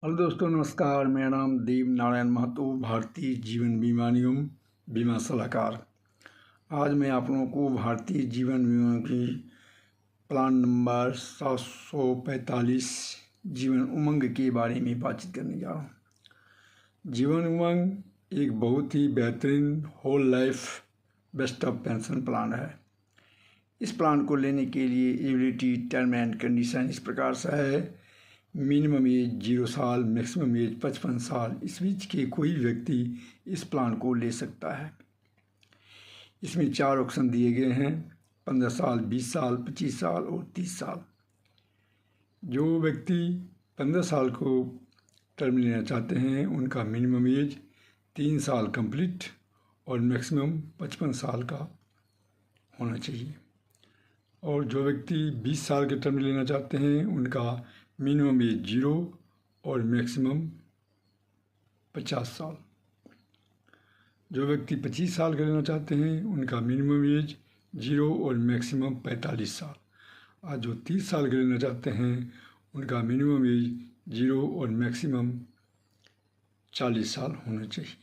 Hello दोस्तों, नमस्कार। मेरा नाम देव नारायण महतो, भारतीय जीवन बीमा निगम बीमा सलाहकार। आज मैं आप लोगों को भारतीय जीवन बीमा की प्लान नंबर 745 जीवन उमंग के बारे में बातचीत करने जा रहा हूँ। जीवन उमंग एक बहुत ही बेहतरीन whole life best of pension plan है। इस प्लान को लेने के लिए एलिजिबिलिटी टर्म एंड कंडीशन इस प्रकार से है। मिनिमम एज 0 साल, मैक्सिमम एज 55 साल, इस बीच के कोई व्यक्ति इस प्लान को ले सकता है। इसमें 4 ऑप्शन दिए गए हैं: 15 साल, 20 साल, 25 साल और 30 साल। जो व्यक्ति 15 साल को टर्म लेना चाहते हैं उनका मिनिमम एज 3 साल कंप्लीट और मैक्सिमम 55 साल का होना चाहिए। और जो व्यक्ति 20 साल के टर्म लेना चाहते हैं उनका मिनिमम एज 0 और मैक्सिमम 50 साल। जो व्यक्ति 25 साल का लेना चाहते हैं उनका मिनिमम एज 0 और मैक्सिमम 45 साल। और जो 30 साल का लेना चाहते हैं उनका मिनिमम एज 0 और मैक्सिमम 40 साल होना चाहिए।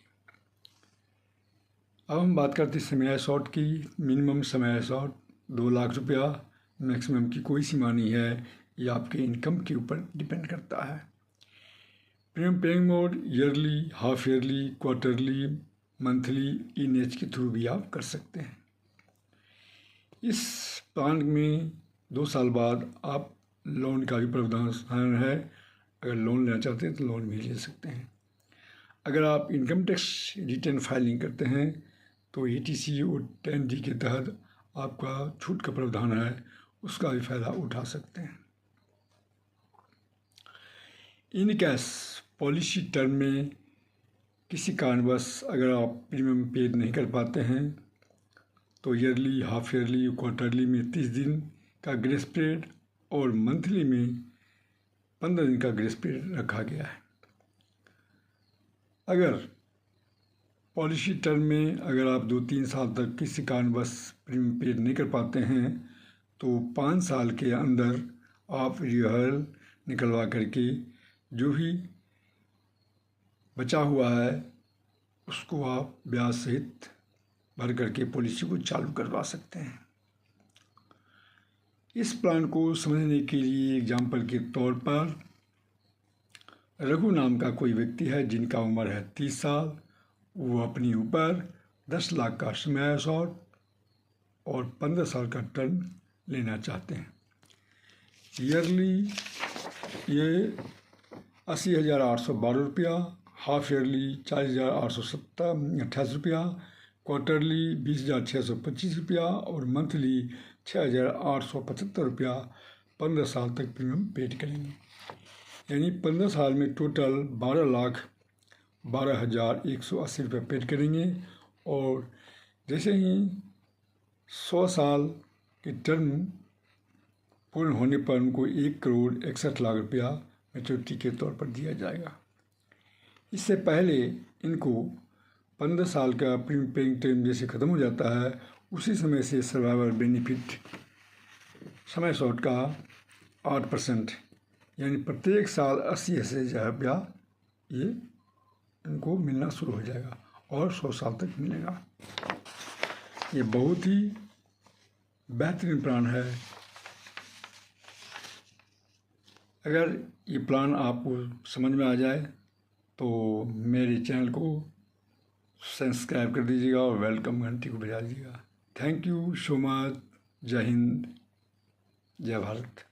अब हम बात करते हैं समय शॉर्ट की। मिनिमम समय शॉर्ट 2 लाख रुपया, मैक्सिमम की कोई सीमा नहीं है, ये आपके इनकम के ऊपर डिपेंड करता है। Premium paying mode yearly, half yearly, quarterly, monthly, इन-एज के थ्रू भी आप कर सकते हैं। इस प्लान में 2 साल बाद आप लोन का भी प्रावधान है। अगर लोन लेना चाहते हैं तो लोन भी ले सकते हैं। अगर आप इनकम टैक्स रिटर्न फाइलिंग करते हैं तो ETC और 10D के तहत आपका छूट का प्रावधान है, उसका भी फ़ायदा उठा सकते हैं। इन कैश पॉलिसी टर्म में किसी कारणवश अगर आप प्रीमियम पे नहीं कर पाते हैं तो ईयरली, हाफ ईयरली, क्वार्टरली में 30 दिन का ग्रेस पीरियड और मंथली में 15 दिन का ग्रेस पीरियड रखा गया है। अगर पॉलिसी टर्म में अगर आप 2-3 साल तक किसी कारणवश प्रीमियम पे नहीं कर पाते हैं तो 5 साल के अंदर आप रिन्यूअल निकलवा करके जो भी बचा हुआ है उसको आप ब्याज सहित भर करके पॉलिसी को चालू करवा सकते हैं। इस प्लान को समझने के लिए एग्जाम्पल के तौर पर रघु नाम का कोई व्यक्ति है जिनका उम्र है 30 साल। वो अपने ऊपर 10 लाख का समय शॉर्ट और 15 साल का टर्म लेना चाहते हैं। ईयरली ये 80,812 रुपया, हाफ ईयरली 40,888 रुपया, क्वार्टरली 20,625 रुपया और मंथली 6,875 रुपया 15 साल तक प्रीमियम पेड करेंगे। यानी 15 साल में टोटल 12,12,180 रुपये पेड करेंगे। और जैसे ही 100 साल की टर्म पूर्ण होने पर उनको 1,61,00,000 रुपया मैच्योरिटी के तौर पर दिया जाएगा। इससे पहले इनको 15 साल का प्रीमियम पेइंग टाइम जैसे ख़त्म हो जाता है उसी समय से सर्वाइवर बेनिफिट समय शॉर्ट का 8% यानी प्रत्येक साल 80,000 रुपया ये इनको मिलना शुरू हो जाएगा और 100 साल तक मिलेगा। ये बहुत ही बेहतरीन प्लान है। अगर ये प्लान आपको समझ में आ जाए तो मेरे चैनल को सब्सक्राइब कर दीजिएगा और वेलकम घंटी को बजा दीजिएगा। Thank you so much. जय हिंद, जय भारत।